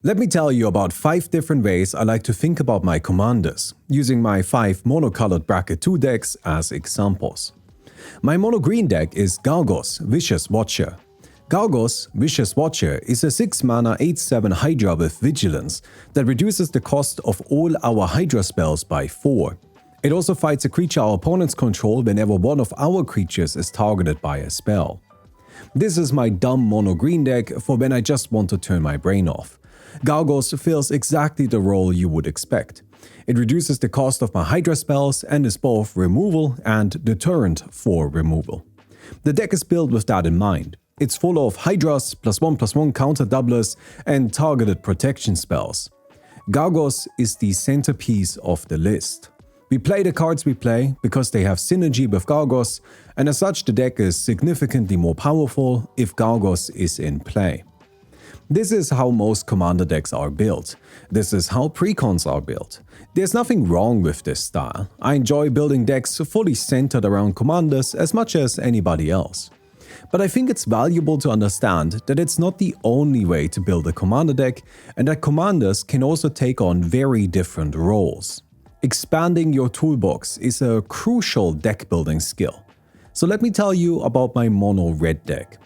Let me tell you about 5 different ways I like to think about my commanders, using my 5 monocolored bracket 2 decks as examples. My mono green deck is Gargos, Vicious Watcher. Gargos, Vicious Watcher is a 6 mana 8/7 Hydra with Vigilance that reduces the cost of all our Hydra spells by 4. It also fights a creature our opponents control whenever one of our creatures is targeted by a spell. This is my dumb mono green deck for when I just want to turn my brain off. Gargos fills exactly the role you would expect. It reduces the cost of my Hydra spells and is both removal and deterrent for removal. The deck is built with that in mind. It's full of Hydras, +1/+1 counter doublers, and targeted protection spells. Gargos is the centerpiece of the list. We play the cards we play because they have synergy with Gargos, and as such the deck is significantly more powerful if Gargos is in play. This is how most commander decks are built. This is how precons are built. There's nothing wrong with this style. I enjoy building decks fully centered around commanders as much as anybody else. But I think it's valuable to understand that it's not the only way to build a commander deck, and that commanders can also take on very different roles. Expanding your toolbox is a crucial deck building skill. So let me tell you about my mono red deck.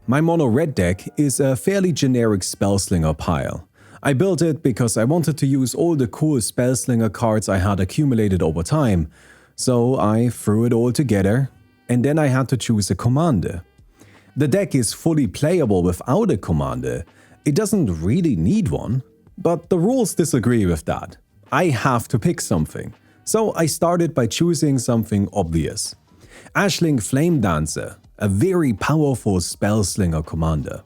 My mono red deck is a fairly generic spellslinger pile. I built it because I wanted to use all the cool spellslinger cards I had accumulated over time, so I threw it all together, and then I had to choose a commander. The deck is fully playable without a commander. It doesn't really need one, but the rules disagree with that. I have to pick something, so I started by choosing something obvious. Ashling Flame Dancer, a very powerful spellslinger commander.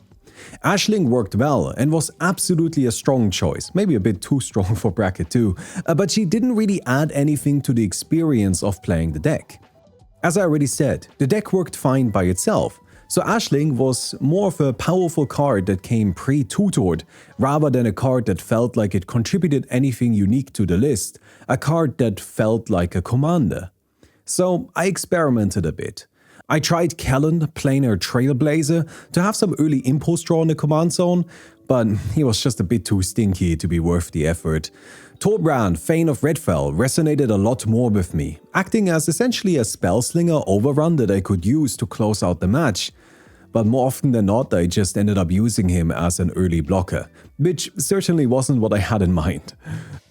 Ashling worked well and was absolutely a strong choice, maybe a bit too strong for bracket 2, but she didn't really add anything to the experience of playing the deck. As I already said, the deck worked fine by itself, so Ashling was more of a powerful card that came pre-tutored, rather than a card that felt like it contributed anything unique to the list, a card that felt like a commander. So I experimented a bit. I tried Kellan, Planar Trailblazer, to have some early impulse draw in the command zone, but he was just a bit too stinky to be worth the effort. Torbran, Thane of Redfell, resonated a lot more with me, acting as essentially a spellslinger overrun that I could use to close out the match. But more often than not, I just ended up using him as an early blocker, which certainly wasn't what I had in mind.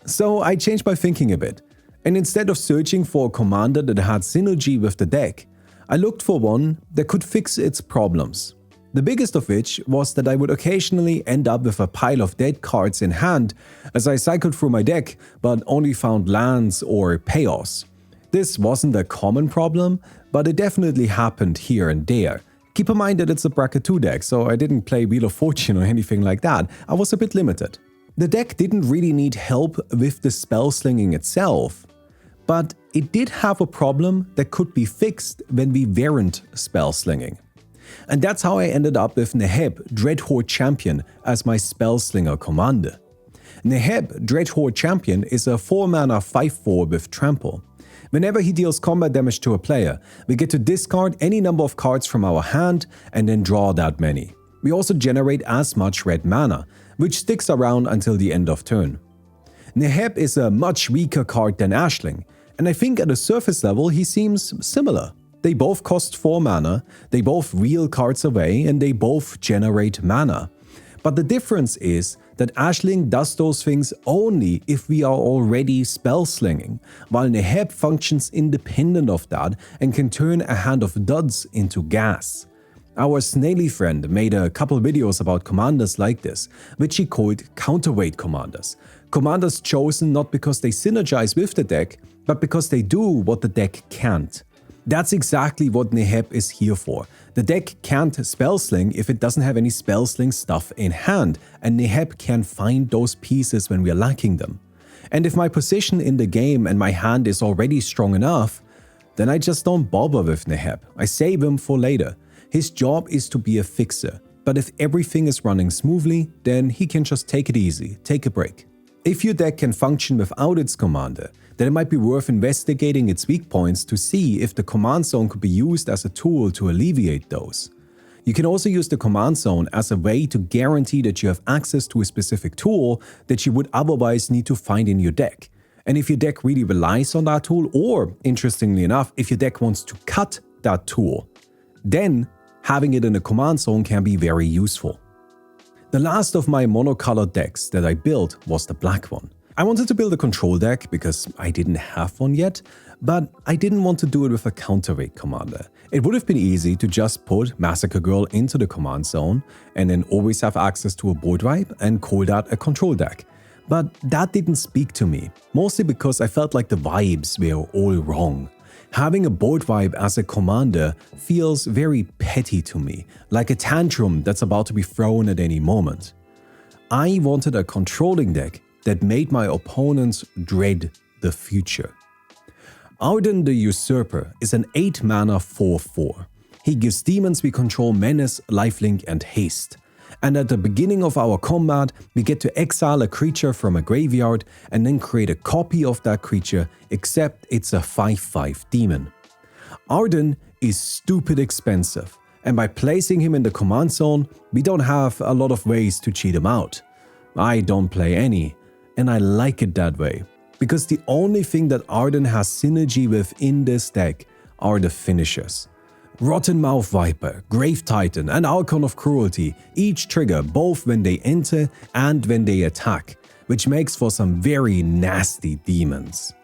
So I changed my thinking a bit, and instead of searching for a commander that had synergy with the deck, I looked for one that could fix its problems. The biggest of which was that I would occasionally end up with a pile of dead cards in hand as I cycled through my deck but only found lands or payoffs. This wasn't a common problem, but it definitely happened here and there. Keep in mind that it's a bracket 2 deck, so I didn't play Wheel of Fortune or anything like that. I was a bit limited. The deck didn't really need help with the spell slinging itself, but it did have a problem that could be fixed when we weren't spell slinging. And that's how I ended up with Neheb, Dreadhorde Champion, as my spellslinger commander. Neheb, Dreadhorde Champion, is a 4 mana 5/4 with Trample. Whenever he deals combat damage to a player, we get to discard any number of cards from our hand and then draw that many. We also generate as much red mana, which sticks around until the end of turn. Neheb is a much weaker card than Ashling, and I think at a surface level he seems similar. They both cost 4 mana, they both wheel cards away, and they both generate mana. But the difference is that Ashling does those things only if we are already spell slinging, while Neheb functions independent of that and can turn a hand of duds into gas. Our snaily friend made a couple videos about commanders like this, which he called Counterweight commanders. Commanders chosen not because they synergize with the deck, but because they do what the deck can't. That's exactly what Neheb is here for. The deck can't spellsling if it doesn't have any spellsling stuff in hand, and Neheb can find those pieces when we are lacking them. And if my position in the game and my hand is already strong enough, then I just don't bother with Neheb. I save him for later. His job is to be a fixer, but if everything is running smoothly, then he can just take it easy, take a break. If your deck can function without its commander, then it might be worth investigating its weak points to see if the command zone could be used as a tool to alleviate those. You can also use the command zone as a way to guarantee that you have access to a specific tool that you would otherwise need to find in your deck. And if your deck really relies on that tool, or interestingly enough, if your deck wants to cut that tool, then having it in a command zone can be very useful. The last of my monocolored decks that I built was the black one. I wanted to build a control deck because I didn't have one yet, but I didn't want to do it with a counterweight commander. It would have been easy to just put Massacre Girl into the command zone and then always have access to a board wipe and call that a control deck. But that didn't speak to me, mostly because I felt like the vibes were all wrong. Having a board wipe as a commander feels very petty to me, like a tantrum that's about to be thrown at any moment. I wanted a controlling deck that made my opponents dread the future. Arden the Usurper is an 8-mana 4/4. He gives demons we control menace, lifelink, and haste. And at the beginning of our combat, we get to exile a creature from a graveyard and then create a copy of that creature, except it's a 5/5 demon. Arden is stupid expensive, and by placing him in the command zone, we don't have a lot of ways to cheat him out. I don't play any, and I like it that way, because the only thing that Arden has synergy with in this deck are the finishers. Rotten Mouth Viper, Grave Titan, and Archon of Cruelty each trigger both when they enter and when they attack, which makes for some very nasty demons.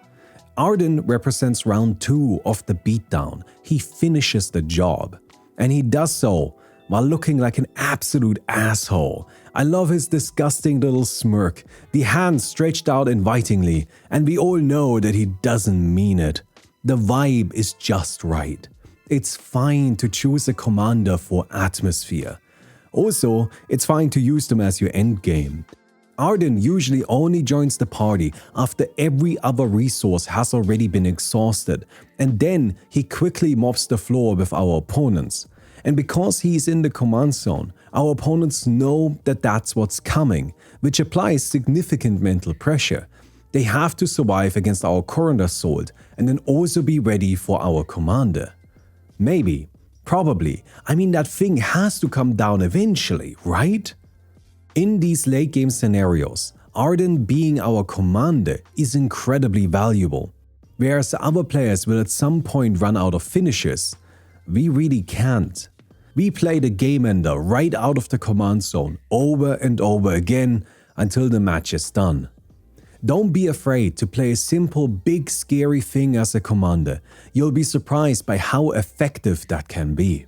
Arden represents round 2 of the beatdown. He finishes the job, and he does so while looking like an absolute asshole. I love his disgusting little smirk, the hands stretched out invitingly, and we all know that he doesn't mean it. The vibe is just right. It's fine to choose a commander for atmosphere. Also, it's fine to use them as your endgame. Arden usually only joins the party after every other resource has already been exhausted, and then he quickly mops the floor with our opponents. And because he's in the command zone, our opponents know that that's what's coming, which applies significant mental pressure. They have to survive against our current assault and then also be ready for our commander. Maybe, probably, I mean that thing has to come down eventually, right? In these late game scenarios, Arden being our commander is incredibly valuable. Whereas other players will at some point run out of finishers, we really can't. We play the game ender right out of the command zone over and over again until the match is done. Don't be afraid to play a simple, big, scary thing as a commander. You'll be surprised by how effective that can be.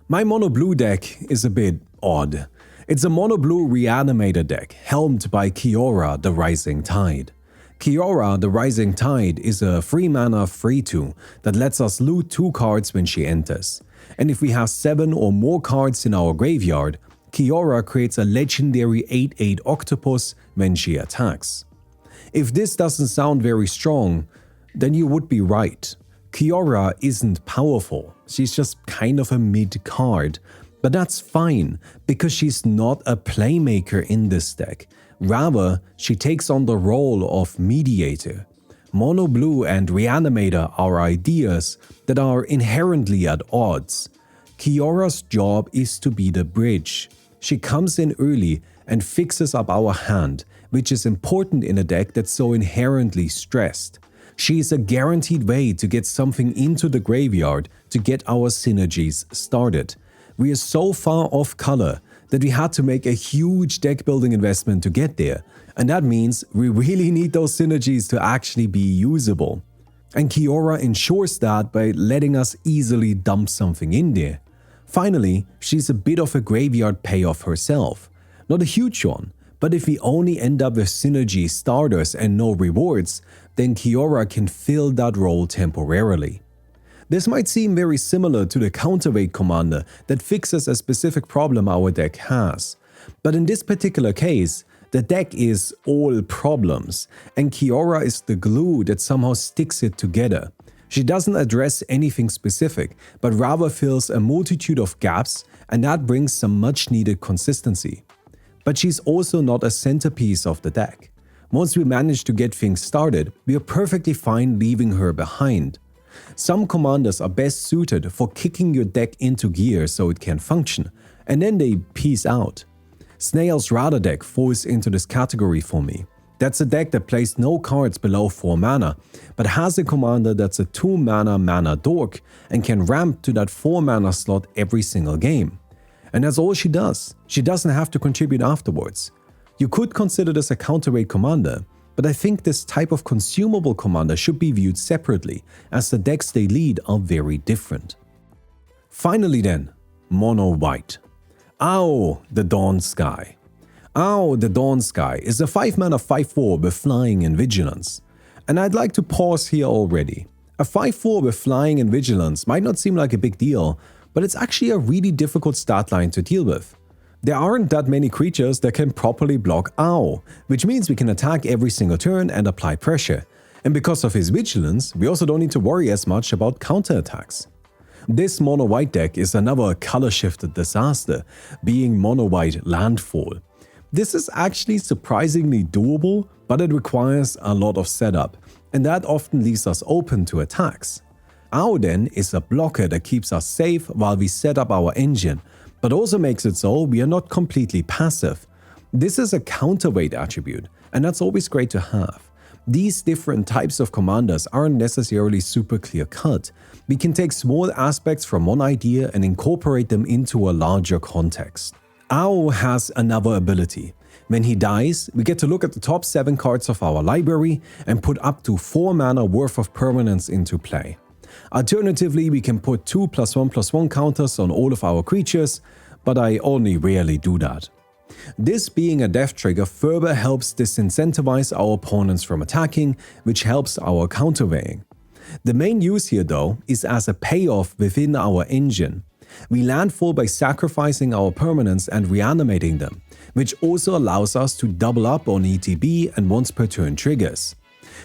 My mono blue deck is a bit odd. It's a mono blue reanimator deck helmed by Kiora the Rising Tide. Kiora the Rising Tide is a 3-mana 3/2 that lets us loot 2 cards when she enters. And if we have 7 or more cards in our graveyard, Kiora creates a legendary 8/8 octopus when she attacks. If this doesn't sound very strong, then you would be right. Kiora isn't powerful, she's just kind of a mid card. But that's fine, because she's not a playmaker in this deck. Rather, she takes on the role of mediator. Mono Blue and Reanimator are ideas that are inherently at odds. Kiora's job is to be the bridge. She comes in early and fixes up our hand, which is important in a deck that's so inherently stressed. She is a guaranteed way to get something into the graveyard to get our synergies started. We are so far off color that we had to make a huge deck building investment to get there, and that means we really need those synergies to actually be usable. And Kiora ensures that by letting us easily dump something in there. Finally, she's a bit of a graveyard payoff herself. Not a huge one, but if we only end up with synergy starters and no rewards, then Kiora can fill that role temporarily. This might seem very similar to the Counterweight commander that fixes a specific problem our deck has. But in this particular case, the deck is all problems, and Kiora is the glue that somehow sticks it together. She doesn't address anything specific, but rather fills a multitude of gaps, and that brings some much needed consistency. But she's also not a centerpiece of the deck. Once we manage to get things started, we are perfectly fine leaving her behind. Some commanders are best suited for kicking your deck into gear so it can function, and then they peace out. Snail's Rada deck falls into this category for me. That's a deck that plays no cards below 4 mana, but has a commander that's a 2 mana dork and can ramp to that 4 mana slot every single game. And that's all she does. She doesn't have to contribute afterwards. You could consider this a counterweight commander, but I think this type of consumable commander should be viewed separately, as the decks they lead are very different. Finally then, mono white. Ow, the Dawn Sky. Ow, the Dawn Sky is a 5 mana 5/4 with flying and vigilance. And I'd like to pause here already. A 5/4 with flying and vigilance might not seem like a big deal, but it's actually a really difficult stat line to deal with. There aren't that many creatures that can properly block Ow, which means we can attack every single turn and apply pressure. And because of his vigilance, we also don't need to worry as much about counterattacks. This mono white deck is another color shifted disaster, being mono white landfall. This is actually surprisingly doable, but it requires a lot of setup, and that often leaves us open to attacks. Ow then is a blocker that keeps us safe while we set up our engine, but also makes it so we are not completely passive. This is a counterweight attribute, and that's always great to have. These different types of commanders aren't necessarily super clear-cut. We can take small aspects from one idea and incorporate them into a larger context. Ow has another ability. When he dies, we get to look at the top 7 cards of our library and put up to 4 mana worth of permanents into play. Alternatively, we can put 2+1/+1 counters on all of our creatures, but I only rarely do that. This being a death trigger further helps disincentivize our opponents from attacking, which helps our counterweighing. The main use here though is as a payoff within our engine. We landfall by sacrificing our permanents and reanimating them, which also allows us to double up on ETB and once per turn triggers.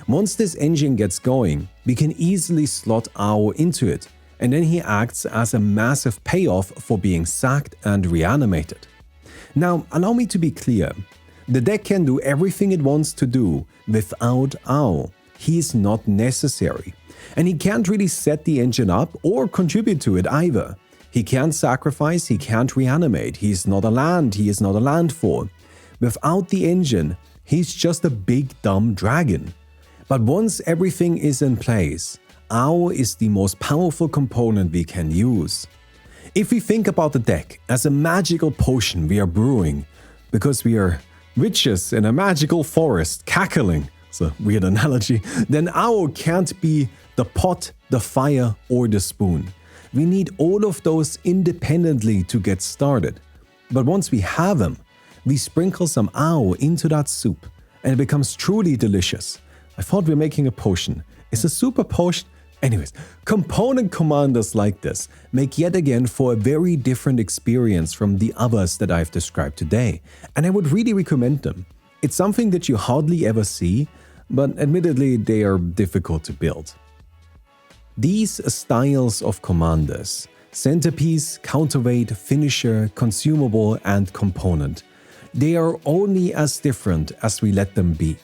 Once this engine gets going, we can easily slot Ow into it, and then he acts as a massive payoff for being sacked and reanimated. Now, allow me to be clear. The deck can do everything it wants to do without Ow. He is not necessary. And he can't really set the engine up or contribute to it either. He can't sacrifice, he can't reanimate, he's not a land, he is not a landfall. Without the engine, he's just a big dumb dragon. But once everything is in place, Ow is the most powerful component we can use. If we think about the deck as a magical potion we are brewing, because we are witches in a magical forest cackling, it's a weird analogy, then Ow can't be the pot, the fire, or the spoon. We need all of those independently to get started. But once we have them, we sprinkle some Ow into that soup, and it becomes truly delicious. I thought we were making a potion. Is a soup a potion? Anyways, component commanders like this make yet again for a very different experience from the others that I've described today, and I would really recommend them. It's something that you hardly ever see, but admittedly they are difficult to build. These styles of commanders, Centerpiece, Counterweight, Finisher, Consumable, and Component, they are only as different as we let them be.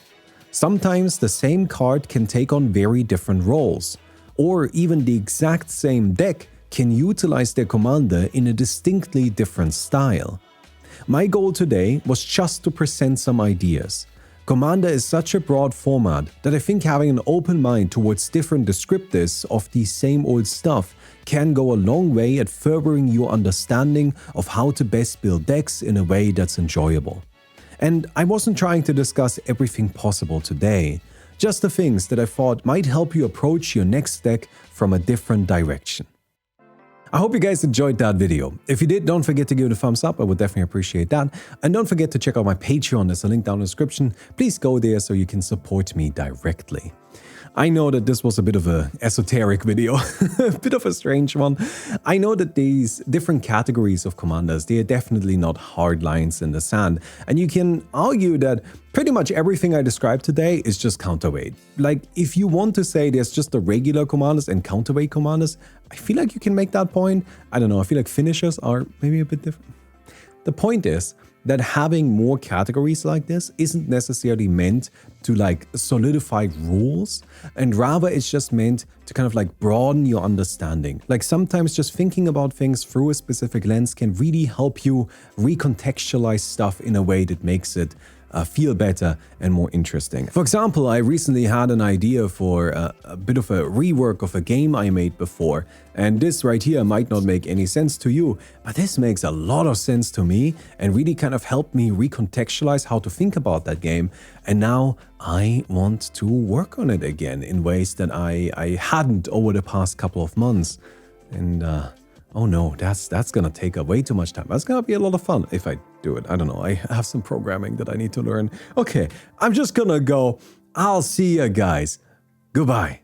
Sometimes the same card can take on very different roles, or even the exact same deck can utilize their commander in a distinctly different style. My goal today was just to present some ideas. Commander is such a broad format that I think having an open mind towards different descriptors of the same old stuff can go a long way at furthering your understanding of how to best build decks in a way that's enjoyable. And I wasn't trying to discuss everything possible today, just the things that I thought might help you approach your next deck from a different direction. I hope you guys enjoyed that video. If you did, don't forget to give it a thumbs up. I would definitely appreciate that. And don't forget to check out my Patreon. There's a link down in the description. Please go there so you can support me directly. I know that this was a bit of an esoteric video, a bit of a strange one. I know that these different categories of commanders, they are definitely not hard lines in the sand. And you can argue that pretty much everything I described today is just counterweight. Like, if you want to say there's just the regular commanders and counterweight commanders, I feel like you can make that point. I don't know, I feel like finishers are maybe a bit different. The point is, that having more categories like this isn't necessarily meant to like solidify rules, and rather it's just meant to kind of like broaden your understanding. Like sometimes just thinking about things through a specific lens can really help you recontextualize stuff in a way that makes it feel better and more interesting. For example, I recently had an idea for a bit of a rework of a game I made before, and this right here might not make any sense to you, but this makes a lot of sense to me and really kind of helped me recontextualize how to think about that game, and now I want to work on it again in ways that I hadn't over the past couple of months. And oh no, that's gonna take way too much time. That's gonna be a lot of fun if I do it. I don't know, I have some programming that I need to learn. Okay, I'm just gonna go. I'll see you guys. Goodbye.